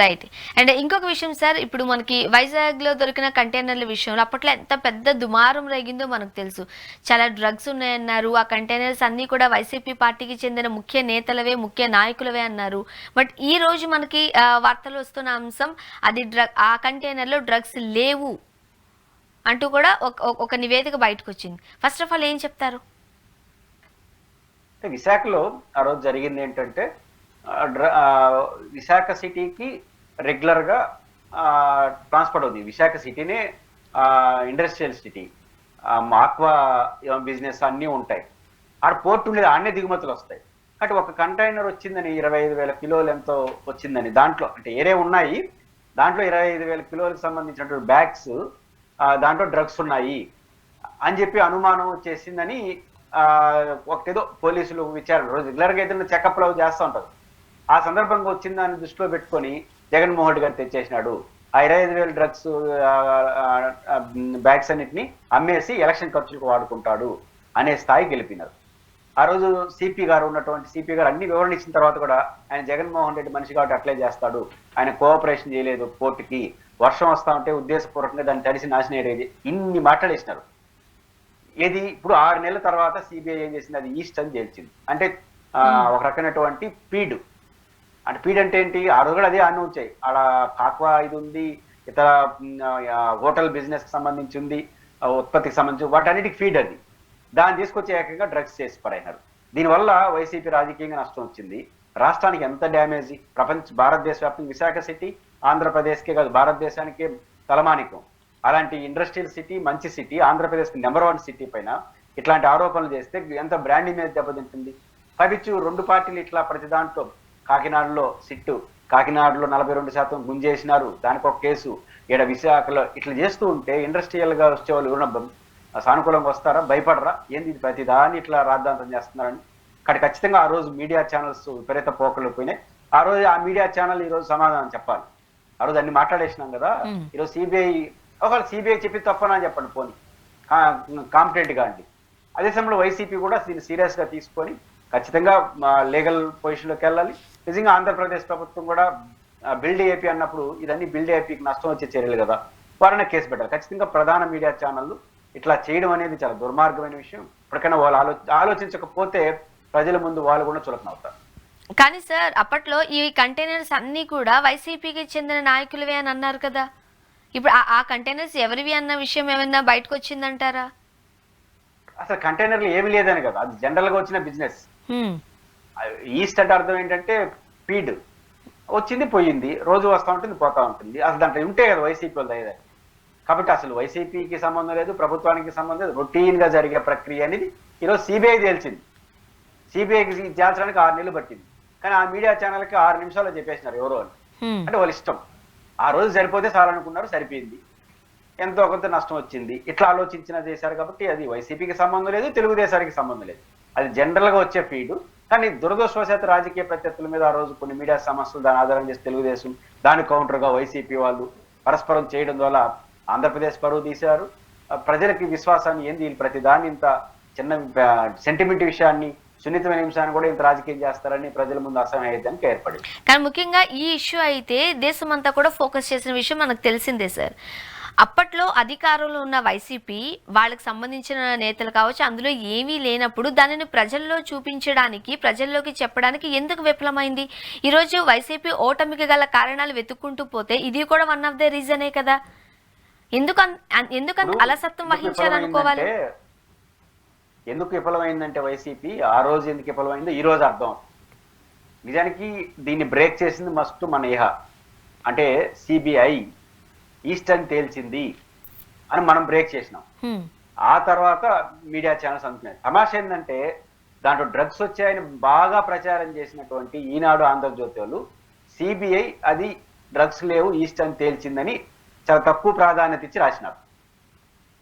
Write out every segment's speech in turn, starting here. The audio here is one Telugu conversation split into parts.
రైట్. అండ్ ఇంకొక విషయం సార్, ఇప్పుడు మనకి వైజాగ్‌లో దొరికిన కంటైనర్ల విషయంలో అప్పట్లో ఎంత పెద్ద దుమారం రేగిందో మనకు తెలుసు. చాలా డ్రగ్స్ ఉన్నాయన్నారు. ఆ కంటైనర్స్ అన్నీ కూడా వైసీపీ పార్టీకి చెందిన ముఖ్య నేతలవే, ముఖ్య నాయకులవే అన్నారు. బట్ ఈ రోజు మనకి వార్తలు వస్తున్న అంశం అది ఆ కంటైనర్‌లో డ్రగ్స్ లేవు అంటూ కూడా ఒక నివేదిక బయటకొచ్చింది. ఫస్ట్ ఆఫ్ ఆల్ ఏం చెప్తారు? విశాఖలో ఆ రోజు జరిగింది ఏంటంటే విశాఖ సిటీకి రెగ్యులర్ గా ట్రాన్స్పోర్ట్ అవుతుంది. విశాఖ సిటీనే ఇండస్ట్రియల్ సిటీ, ఆక్వా బిజినెస్ అన్నీ ఉంటాయి. ఆడ పోర్ట్ ఉండేది, ఆడనే దిగుమతులు వస్తాయి. అంటే ఒక కంటైనర్ వచ్చిందని 25,000 కిలోలు ఎంతో వచ్చిందని, దాంట్లో అంటే ఏరే ఉన్నాయి, దాంట్లో 25,000 కిలోలకు సంబంధించినటువంటి బ్యాగ్స్, దాంట్లో డ్రగ్స్ ఉన్నాయి అని చెప్పి అనుమానం వచ్చేసిందని ఒకటేదో పోలీసులు విచారణ రోజు రెగ్యులర్గా ఏదైనా చెకప్ లో చేస్తూ ఉంటారు. ఆ సందర్భంగా వచ్చిన దాన్ని దృష్టిలో పెట్టుకొని జగన్మోహన్ రెడ్డి గారు తెచ్చేసినాడు. ఆ 25,000 డ్రగ్స్ బ్యాగ్స్ అన్నిటిని అమ్మేసి ఎలక్షన్ ఖర్చులకు వాడుకుంటాడు అనే స్థాయి గెలిపినారు. ఆ రోజు సిపి గారు ఉన్నటువంటి సిపి గారు అన్ని వివరణ ఇచ్చిన తర్వాత కూడా ఆయన జగన్మోహన్ రెడ్డి మనిషి కాబట్టి అట్లే చేస్తాడు, ఆయన కోఆపరేషన్ చేయలేదు, పోర్టుకి వర్షం వస్తా ఉంటే ఉద్దేశపూర్వకంగా దాన్ని తడిసి నాశనం అయ్యేది, ఇన్ని మాట్లాడేసినారు. ఏది ఇప్పుడు 6 నెలల తర్వాత సిబిఐ ఏం చేసింది, అది ఈస్ట్ అని తేల్చింది. అంటే ఒక రకమైనటువంటి పీడ్. అంటే పీడ్ అంటే ఏంటి, ఆ రోజు కూడా అదే అన్నీ వచ్చాయి. ఆడ కాక్వా ఇది ఉంది, ఇతర హోటల్ బిజినెస్ కి సంబంధించి ఉంది, ఉత్పత్తికి సంబంధించి వాటన్నిటికి ఫీడ్ అది. దాన్ని తీసుకొచ్చి ఏకంగా డ్రగ్స్ చేసి పడైనారు. దీనివల్ల వైసీపీ రాజకీయంగా నష్టం వచ్చింది. రాష్ట్రానికి ఎంత డ్యామేజ్, భారతదేశ వ్యాప్తంగా విశాఖ సిటీ ఆంధ్రప్రదేశ్కే కాదు భారతదేశానికే తలమానికం. అలాంటి ఇండస్ట్రియల్ సిటీ, మంచి సిటీ, ఆంధ్రప్రదేశ్ నంబర్ 1 సిటీ పైన ఇట్లాంటి ఆరోపణలు చేస్తే ఎంత బ్రాండింగ్ మీద దెబ్బతింటుంది. పైపిచ్చు 2 పార్టీలు ఇట్లా ప్రతి దాంట్లో, కాకినాడలో సిట్టు, కాకినాడలో 42% గుంజేసినారు, దానికి ఒక కేసు, ఈడ విశాఖలో ఇట్లా చేస్తూ ఉంటే ఇండస్ట్రియల్ గా వచ్చే వాళ్ళు ఎవరన్నా సానుకూలంగా వస్తారా, భయపడరా, ఏంది ఇది ప్రతిదాన్ని ఇట్లా రాద్ధాంతం చేస్తున్నారని. అక్కడ ఖచ్చితంగా ఆ రోజు మీడియా ఛానల్స్ విపరీత పోకలు పోయినాయి. ఆ రోజు ఆ మీడియా ఛానల్ ఈ రోజు సమాధానం చెప్పాలి. ఆ రోజు అన్ని మాట్లాడేసినాం కదా, ఈరోజు సిబిఐ ఒకవేళ సిబిఐ చెప్పి తప్పనని చెప్పండి, పోనీ కాంపిటెంట్ గా అండి. అదే సమయంలో వైసీపీ కూడా దీన్ని సీరియస్ గా తీసుకొని ఖచ్చితంగా లీగల్ పొజిషన్ లోకి వెళ్ళాలి. నిజంగా ఆంధ్రప్రదేశ్ ప్రభుత్వం కూడా బిల్డ్ ఏపీ అన్నప్పుడు ఇదన్నీ బిల్డ్ ఏపీకి నష్టం వచ్చే చర్యలు కదా, వారనే కేసు పెట్టాలి. ఖచ్చితంగా ప్రధాన మీడియా ఛానళ్ళు ఇట్లా చేయడం అనేది చాలా దుర్మార్గమైన విషయం. ఇప్పటికైనా వాళ్ళు ఆలోచించకపోతే ప్రజల ముందు వాళ్ళు కూడా చులకన అవుతారు. కానీ సార్, అప్పట్లో ఈ కంటైనర్స్ అన్ని కూడా వైసీపీకి చెందిన నాయకులవే అని అన్నారు కదా, ఇప్పుడు ఆ కంటైనర్స్ ఎవరివి అన్న విషయం ఏమైనా బయటకు వచ్చిందంటారా? అసలు కంటైనర్లు ఏమి లేదని కదా, అది జనరల్ గా వచ్చిన బిజినెస్. ఈస్ట్ అంటే అర్థం ఏంటంటే ఫీడ్ వచ్చింది పోయింది, రోజు వస్తూ ఉంటుంది పోతా ఉంటుంది. అసలు దాంట్లో ఉంటే కదా వైసీపీ వాళ్ళు అయ్యేది. కాబట్టి అసలు వైసీపీకి సంబంధం లేదు, ప్రభుత్వానికి సంబంధం లేదు, రొటీన్ గా జరిగే ప్రక్రియ అనేది ఈరోజు సిబిఐ తేల్చింది. సిబిఐకి తేల్చడానికి 6 నెలలు పట్టింది. కానీ ఆ మీడియా ఛానల్ కి 6 నిమిషాల్లో చెప్పేసినారు ఎవరో అని. అంటే వాళ్ళ ఇష్టం. ఆ రోజు సరిపోతే చాలనుకున్నారు, సరిపోయింది, ఎంతో కొంత నష్టం వచ్చింది, ఇట్లా ఆలోచించిన చేశారు. కాబట్టి అది వైసీపీకి సంబంధం లేదు, తెలుగుదేశానికి సంబంధం లేదు, అది జనరల్ గా వచ్చే ఫీడ్. కానీ దురదృష్టవశాత్తు రాజకీయ ప్రత్యర్థుల మీద ఆ రోజు కొన్ని మీడియా సమస్యలు దాని ఆధారం చేసి తెలుగుదేశం, దాని కౌంటర్ గా వైసీపీ వాళ్ళు పరస్పరం చేయడం వల్ల ఆంధ్రప్రదేశ్ పరువు తీశారు. ప్రజలకి విశ్వాసాన్ని ఏంది, ప్రతి దాన్ని ఇంత చిన్న సెంటిమెంట్ విషయాన్ని, సున్నితమైన విషయాన్ని కూడా ఇంత రాజకీయం చేస్తారని ప్రజల ముందు అసహ్యానికి ఏర్పడింది. కానీ ముఖ్యంగా ఈ ఇష్యూ అయితే దేశం అంతా కూడా ఫోకస్ చేసిన విషయం మనకు తెలిసిందే సార్. అప్పట్లో అధికారంలో ఉన్న వైసీపీ వాళ్ళకి సంబంధించిన నేతలు కావచ్చు, అందులో ఏమీ లేనప్పుడు దానిని ప్రజల్లో చూపించడానికి, ప్రజల్లోకి చెప్పడానికి ఎందుకు విఫలమైంది? ఈరోజు వైసీపీ ఓటమికి గల కారణాలు వెతుక్కుంటూ పోతే ఇది కూడా వన్ ఆఫ్ ద రీజనే కదా. ఎందుకంత అలసత్వం వహించారనుకోవాలి. ఎందుకు విఫలమైందంటే వైసీపీ ఆ రోజు ఎందుకు విఫలమైందో ఈ రోజు అర్థం. నిజానికి దీన్ని బ్రేక్ చేసింది మస్ట్ మన ఇహ, అంటే సిబిఐ ఈస్ట్ అని తేల్చింది అని మనం బ్రేక్ చేసినాం. ఆ తర్వాత మీడియా ఛానల్స్ అనుకున్నాయి. తమాషా ఏంటంటే దాంట్లో డ్రగ్స్ వచ్చాయని బాగా ప్రచారం చేసినటువంటి ఈనాడు, ఆంధ్రజ్యోతి వాళ్ళు సిబిఐ అది డ్రగ్స్ లేవు ఈస్ట్ అని తేల్చిందని చాలా తక్కువ ప్రాధాన్యత ఇచ్చి రాసినారు.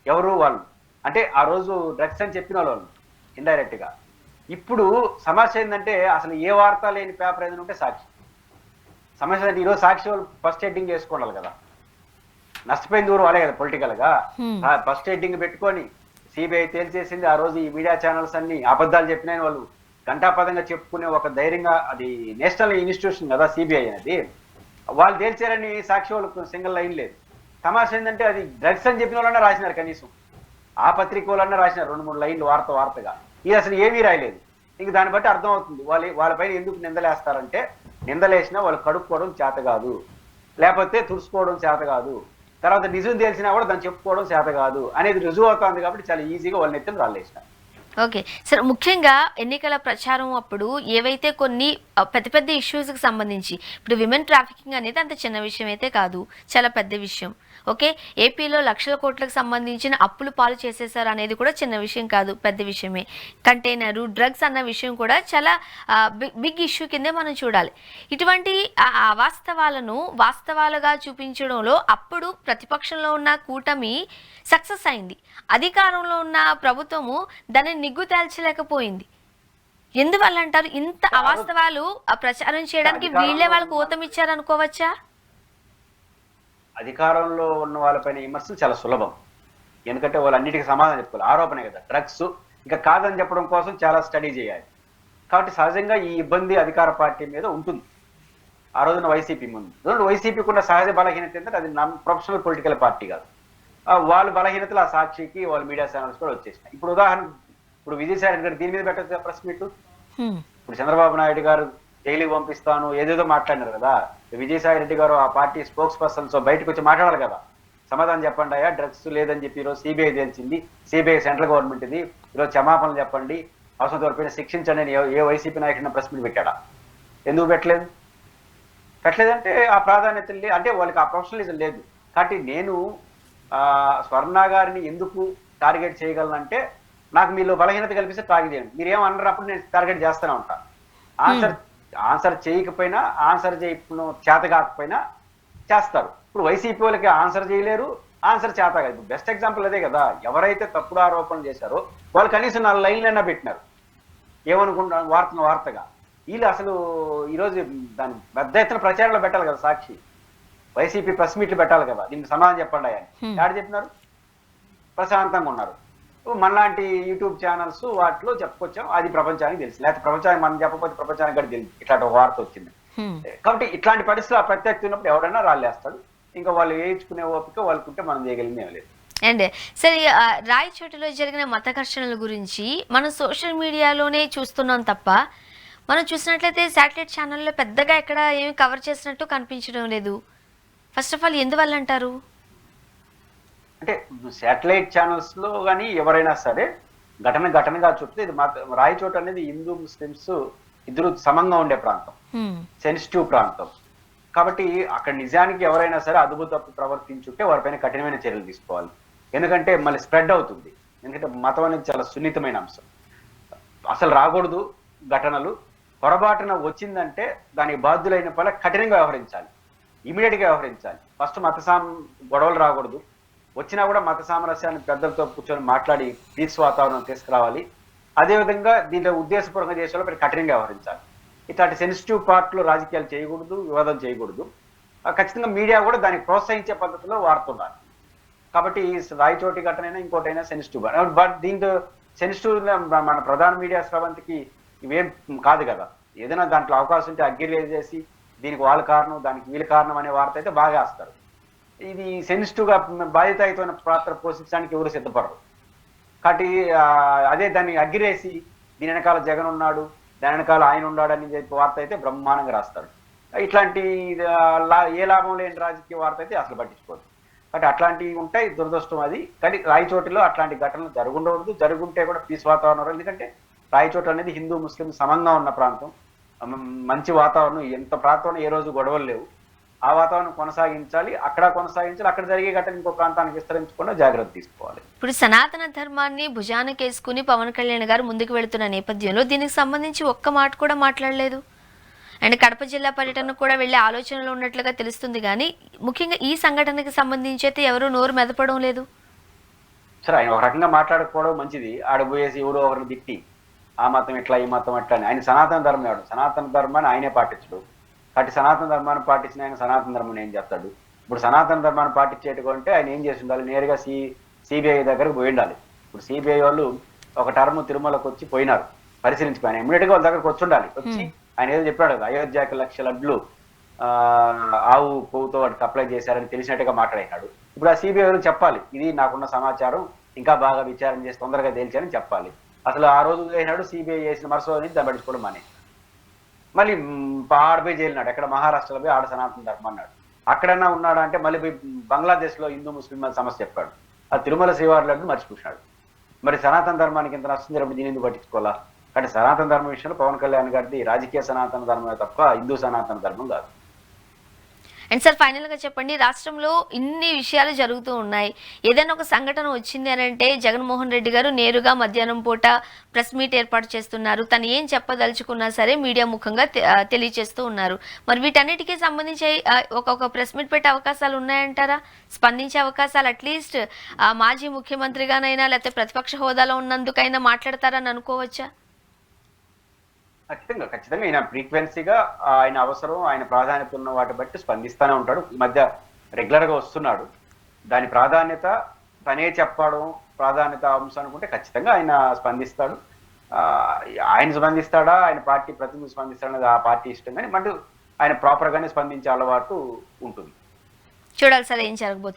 ఎవరు వాళ్ళు అంటే ఆ రోజు డ్రగ్స్ అని చెప్పిన వాళ్ళు ఇండైరెక్ట్ గా. ఇప్పుడు సమస్య ఏంటంటే అసలు ఏ వార్త లేని పేపర్ ఏదైనా ఉంటే సాక్షి. సమస్య అంటే ఈరోజు సాక్షి వాళ్ళు ఫస్ట్ ఎడిటింగ్ చేసుకోవాలి కదా, నష్టపోయింది ఊరు వాళ్ళే కదా పొలిటికల్ గా. ఫస్ట్ ఎడిటింగ్ పెట్టుకొని సిబిఐ తేల్చేసింది, ఆ రోజు ఈ మీడియా ఛానల్స్ అన్ని అబద్ధాలు చెప్పిన వాళ్ళు ఘంటాపదంగా చెప్పుకునే ఒక ధైర్యంగా, అది నేషనల్ ఇన్స్టిట్యూషన్ కదా సిబిఐ అనేది, వాళ్ళు తేల్చారని సాక్షి వాళ్ళకు సింగిల్ లైన్ లేదు. తమాషా ఏంటంటే అది డ్రగ్స్ అని చెప్పిన వాళ్ళన్నా రాసినారు, కనీసం ఆ పత్రిక వాళ్ళన్నా రాసినారు 2-3 లైన్లు వార్తగా. ఇది అసలు ఏమీ రాయలేదు. ఇంక దాన్ని బట్టి అర్థం అవుతుంది వాళ్ళపైన ఎందుకు నిందలేస్తారంటే, నిందలేసినా వాళ్ళు కడుక్కోవడం చేత కాదు, లేకపోతే తుడుచుకోవడం చేత కాదు, తర్వాత నిజం తెలిసినా కూడా దాన్ని చెప్పుకోవడం చేత కాదు అనేది రుజువు అవుతుంది. కాబట్టి చాలా ఈజీగా వాళ్ళని ఎత్తున రాళ్ళేసినారు. ఓకే సార్, ముఖ్యంగా ఎన్నికల ప్రచారం అప్పుడు ఏవైతే కొన్ని పెద్ద పెద్ద ఇష్యూస్కి సంబంధించి, ఇప్పుడు విమెన్ ట్రాఫికింగ్ అనేది అంత చిన్న విషయం అయితే కాదు, చాలా పెద్ద విషయం. ఓకే, ఏపీలో లక్షల కోట్లకు సంబంధించిన అప్పులు పాలు చేసేసారు అనేది కూడా చిన్న విషయం కాదు, పెద్ద విషయమే. కంటైనరు, డ్రగ్స్ అన్న విషయం కూడా చాలా బిగ్ ఇష్యూ కిందే మనం చూడాలి. ఇటువంటి అవాస్తవాలను వాస్తవాలుగా చూపించడంలో అప్పుడు ప్రతిపక్షంలో ఉన్న కూటమి సక్సెస్ అయింది, అధికారంలో ఉన్న ప్రభుత్వము దాన్ని నిగ్గు తేల్చలేకపోయింది. ఎందువల్ల అంటారు? ఇంత అవాస్తవాలు ప్రచారం చేయడానికి వీళ్ళే వాళ్ళకు ఊతమిచ్చారనుకోవచ్చా? అధికారంలో ఉన్న వాళ్ళపైన విమర్శలు చాలా సులభం, ఎందుకంటే వాళ్ళు అన్నిటికీ సమాధానం చెప్పుకోవాలి. ఆరోపణ కదా, డ్రగ్స్ ఇంకా కాదని చెప్పడం కోసం చాలా స్టడీ చేయాలి. కాబట్టి సహజంగా ఈ ఇబ్బంది అధికార పార్టీ మీద ఉంటుంది. ఆ రోజున వైసీపీ ముందు వైసీపీకి ఉన్న సహజ బలహీనత ఏంటంటే అది ప్రొఫెషనల్ పొలిటికల్ పార్టీ కాదు. వాళ్ళ బలహీనతలు ఆ సాక్షికి వాళ్ళ మీడియా ఛానల్స్ కూడా వచ్చేసినాయి. ఇప్పుడు ఉదాహరణ, ఇప్పుడు విజయసాయి రెడ్డి గారు దీని మీద పెట్టచ్చు ప్రెస్ మీట్. ఇప్పుడు చంద్రబాబు నాయుడు గారు జైలుకి పంపిస్తాను ఏదేదో మాట్లాడినారు కదా, విజయసాయి రెడ్డి గారు ఆ పార్టీ స్పోక్స్ పర్సన్స్ బయటకు వచ్చి మాట్లాడాలి కదా, సమాధానం చెప్పండి అయ్యా, డ్రగ్స్ లేదని చెప్పి ఈరోజు సిబిఐ తెలిసింది, సిబిఐ సెంట్రల్ గవర్నమెంట్ ఇది, ఈరోజు క్షమాపణలు చెప్పండి, అవసరం దొరికిన శిక్షించండి అని ఏ వైసీపీ నాయకుడిని ప్రెస్ మీట్ పెట్టాడా? ఎందుకు పెట్టలేదంటే ఆ ప్రాధాన్యత అంటే వాళ్ళకి ఆ ప్రొఫెషనలిజం లేదు. కాబట్టి నేను స్వర్ణ గారిని ఎందుకు టార్గెట్ చేయగలనంటే, నాకు మీలో బలహీనత కల్పిస్తే టార్గెట్ చేయండి, మీరేమన్నారు అప్పుడు నేను టార్గెట్ చేస్తూనే ఉంటాను. ఆన్సర్ చేయకపోయినా, ఆన్సర్ చేయడం చేత కాకపోయినా చేస్తారు. ఇప్పుడు వైసీపీ వాళ్ళకి ఆన్సర్ చేయలేరు, ఆన్సర్ చేత కాదు. ఇప్పుడు బెస్ట్ ఎగ్జాంపుల్ అదే కదా, ఎవరైతే తప్పుడు ఆరోపణలు చేశారో వాళ్ళు కనీసం 4 లైన్లైనా పెట్టినారు, ఏమనుకుంటారు వార్తగా. వీళ్ళు అసలు ఈరోజు దాన్ని పెద్ద ఎత్తున ప్రచారంలో పెట్టాలి కదా, సాక్షి వైసీపీ ప్రెస్ మీట్లు పెట్టాలి కదా, దీనికి సమాధానం చెప్పండి అని ఎవరు చెప్పినారు? ప్రశాంతంగా ఉన్నారు. మనలాంటి యూట్యూబ్ ఛానల్స్ వాటిలో చెప్పుకొచ్చాం, అది ప్రపంచానికి తెలుసు, లేకపోతే ప్రపంచానికి మనం చెప్పకపోతే ప్రపంచానికి కూడా తెలుసు ఇట్లాంటి ఒక వార్త వచ్చింది. కాబట్టి ఇట్లాంటి పరిస్థితులు ఆ ప్రత్యక్ష ఉన్నప్పుడు ఎవరైనా రాళ్ళేస్తాడు. ఇంకా వాళ్ళు వేయించుకునే ఓపిక వాళ్ళకుంటే మనం చేయగలిగింది ఏం లేదు. అండ్ సరే, రాయచోటిలో జరిగిన మత ఘర్షణల గురించి మనం సోషల్ మీడియాలోనే చూస్తున్నాం తప్ప, మనం చూసినట్లయితే శాటిలైట్ ఛానల్లో పెద్దగా ఎక్కడ ఏమి కవర్ చేసినట్టు కనిపించడం లేదు. ఫస్ట్ ఆఫ్ ఆల్ ఎందువల్ల అంటారు? అంటే శాటిలైట్ ఛానల్స్ లో కానీ ఎవరైనా సరే ఘటనగా చుట్టూ ఇది రాయచోటు అనేది హిందూ ముస్లిమ్స్ ఇద్దరు సమంగా ఉండే ప్రాంతం, సెన్సిటివ్ ప్రాంతం. కాబట్టి అక్కడ నిజానికి ఎవరైనా సరే అదుపు తప్పు ప్రవర్తించుంటే వారిపైన కఠినమైన చర్యలు తీసుకోవాలి. ఎందుకంటే మళ్ళీ స్ప్రెడ్ అవుతుంది. ఎందుకంటే మతం అనేది చాలా సున్నితమైన అంశం, అసలు రాకూడదు ఘటనలు. పొరపాటున వచ్చిందంటే దానికి బాధ్యులైన పట్ల కఠినంగా వ్యవహరించాలి, ఇమీడియట్గా వ్యవహరించాలి. ఫస్ట్ గొడవలు రాకూడదు, వచ్చినా కూడా మత సామరస్యాన్ని పెద్దలతో కూర్చొని మాట్లాడి పీస్ వాతావరణం తీసుకురావాలి. అదేవిధంగా దీంట్లో ఉద్దేశపూర్వకంగా చేసేలో కఠినంగా వ్యవహరించాలి. ఇట్లాంటి సెన్సిటివ్ పార్ట్లో రాజకీయాలు చేయకూడదు, వివాదం చేయకూడదు. ఖచ్చితంగా మీడియా కూడా దానికి ప్రోత్సహించే పద్ధతిలో వాడుతున్నారు. కాబట్టి రాయచోటి ఘటనైనా ఇంకోటైనా సెన్సిటివ్, బట్ దీంతో సెన్సిటివ్ మన ప్రధాన మీడియా స్రవంతికి ఇవేం కాదు కదా. ఏదైనా దాంట్లో అవకాశం ఉంటే అగ్గిలేజ్ చేసి దీనికి వాళ్ళ కారణం దానికి వీళ్ళ కారణం అనే వార్త అయితే బాగా వేస్తారు. ఇది సెన్సిటివ్ గా బాధ్యతాయుతమైన పాత్ర పోషించడానికి ఎవరు సిద్ధపడరు. కాబట్టి అదే దాన్ని అగ్గిరేసి దీని వెనకాల జగన్ ఉన్నాడు, దాని వెనకాల ఆయన ఉన్నాడు అని చెప్పి వార్త అయితే బ్రహ్మాండంగా రాస్తాడు. ఇట్లాంటి ఏ లాభం లేని రాజకీయ వార్త అయితే అసలు పట్టించుకోదు. కాబట్టి అట్లాంటివి ఉంటాయి, దురదృష్టం అది. కానీ రాయచోటిలో అట్లాంటి ఘటనలు జరుగుండవద్దు, జరుగుంటే కూడా పీస్ వాతావరణం. ఎందుకంటే రాయచోటు అనేది హిందూ ముస్లిం సమంగా ఉన్న ప్రాంతం, మంచి వాతావరణం, ఎంత ప్రాంతంలో ఏ రోజు గొడవలు లేవు. ఆ వాతావరణం కొనసాగించాలి, అక్కడ జరిగే ఘటన ఇంకో ప్రాంతానికి విస్తరించకుండా జాగ్రత్త తీసుకోవాలి. ఇప్పుడు సనాతన ధర్మాన్ని భుజానకేసుకుని పవన్ కళ్యాణ్ గారు ముందుకు వెళుతున్న నేపథ్యంలో దీనికి సంబంధించి ఒక్క మాట కూడా మాట్లాడలేదు. అండ్ కడప జిల్లా పర్యటనకు కూడా వెళ్లే ఆలోచనలో ఉన్నట్లుగా తెలుస్తుంది, కానీ ముఖ్యంగా ఈ సంఘటనకి సంబంధించి అయితే ఎవరు నోరు మెదపడం లేదు. సరే, ఆయన ఒక రకంగా మాట్లాడకపోవడం మంచిది. ఆడబోయేసి ఎవడో ఒకరిని తిట్టి ఆ మతం ఇట్లా ఈ మతం అట్లా అని. ఆయన సనాతన ధర్మం ఎవడు? సనాతన ధర్మాన్ని ఆయనే పాటించడు. కాబట్టి సనాతన ధర్మాన్ని పాటించిన ఆయన సనాతన ధర్మం ఏం చేస్తాడు? ఇప్పుడు సనాతన ధర్మాన్ని పాటించేటుకుంటే ఆయన ఏం చేసి ఉండాలి? నేరుగా సిబిఐ దగ్గరకు పోయి ఉండాలి. ఇప్పుడు సిబిఐ వాళ్ళు ఒక టర్మ్ తిరుమలకు వచ్చి పోయినారు, పరిశీలించుకుని ఇమీడియట్ గా వాళ్ళ దగ్గరకు వచ్చి ఉండాలి. వచ్చి ఆయన ఏదో చెప్పాడు కదా, అయోధ్యకి 1,00,000 లడ్లు ఆవు కొవ్వుతో వాడికి అప్లై చేశారని తెలిసినట్టుగా మాట్లాడినాడు. ఇప్పుడు ఆ సిబిఐ చెప్పాలి, ఇది నాకున్న సమాచారం, ఇంకా బాగా విచారణ చేసి తొందరగా తేల్చారని చెప్పాలి. అసలు ఆ రోజు అయినాడు సిబిఐ చేసిన మరుసటి నుంచి దాన్ని పట్టించుకోవడం మానే. మళ్ళీ ఆడపోయి జైలున్నాడు, ఎక్కడ మహారాష్ట్రలో పోయి ఆడ సనాతన ధర్మం అన్నాడు. అక్కడన్నా ఉన్నాడా అంటే మళ్ళీ పోయి బంగ్లాదేశ్లో హిందూ ముస్లిం సమస్య చెప్పాడు. ఆ తిరుమల శ్రీవారులను మర్చిపోయాడు. మరి సనాతన ధర్మానికి ఇంత నష్టం జరిగినప్పుడు దీని ఎందుకు పట్టించుకోవాలా? అంటే సనాతన ధర్మం విషయంలో పవన్ కళ్యాణ్ గారిది రాజకీయ సనాతన ధర్మమే తప్ప హిందూ సనాతన ధర్మం కాదు. అండ్ సార్ ఫైనల్ గా చెప్పండి, రాష్ట్రంలో ఇన్ని విషయాలు జరుగుతూ ఉన్నాయి, ఏదైనా ఒక సంఘటన వచ్చింది అని అంటే జగన్మోహన్ రెడ్డి గారు నేరుగా మధ్యాహ్నం పూట ప్రెస్ మీట్ ఏర్పాటు చేస్తున్నారు. తను ఏం చెప్పదలుచుకున్నా సరే మీడియా ముఖంగా తెలియజేస్తూ ఉన్నారు. మరి వీటన్నిటికీ సంబంధించి ఒక ప్రెస్ మీట్ పెట్టే అవకాశాలు ఉన్నాయంటారా? స్పందించే అవకాశాలు అట్లీస్ట్ మాజీ ముఖ్యమంత్రిగానైనా లేకపోతే ప్రతిపక్ష హోదాలో ఉన్నందుకైనా మాట్లాడతారని అనుకోవచ్చా? ఖచ్చితంగా ఈయన ఫ్రీక్వెన్సీగా ఆయన అవసరం, ఆయన ప్రాధాన్యత ఉన్న వాటి బట్టి స్పందిస్తూనే ఉంటాడు. ఈ మధ్య రెగ్యులర్ గా వస్తున్నాడు. దాని ప్రాధాన్యత తనే చెప్పడం ప్రాధాన్యత అంశం అనుకుంటే ఖచ్చితంగా ఆయన స్పందిస్తాడు. ఆయన స్పందిస్తాడా, ఆయన పార్టీ ప్రతినిధులు స్పందిస్తాడనేది ఆ పార్టీ ఇష్టం, కానీ మళ్ళీ ఆయన ప్రాపర్ గానే స్పందించే అలవాటు ఉంటుంది. చూడాలి సార్ ఏం జరగబోతుంది.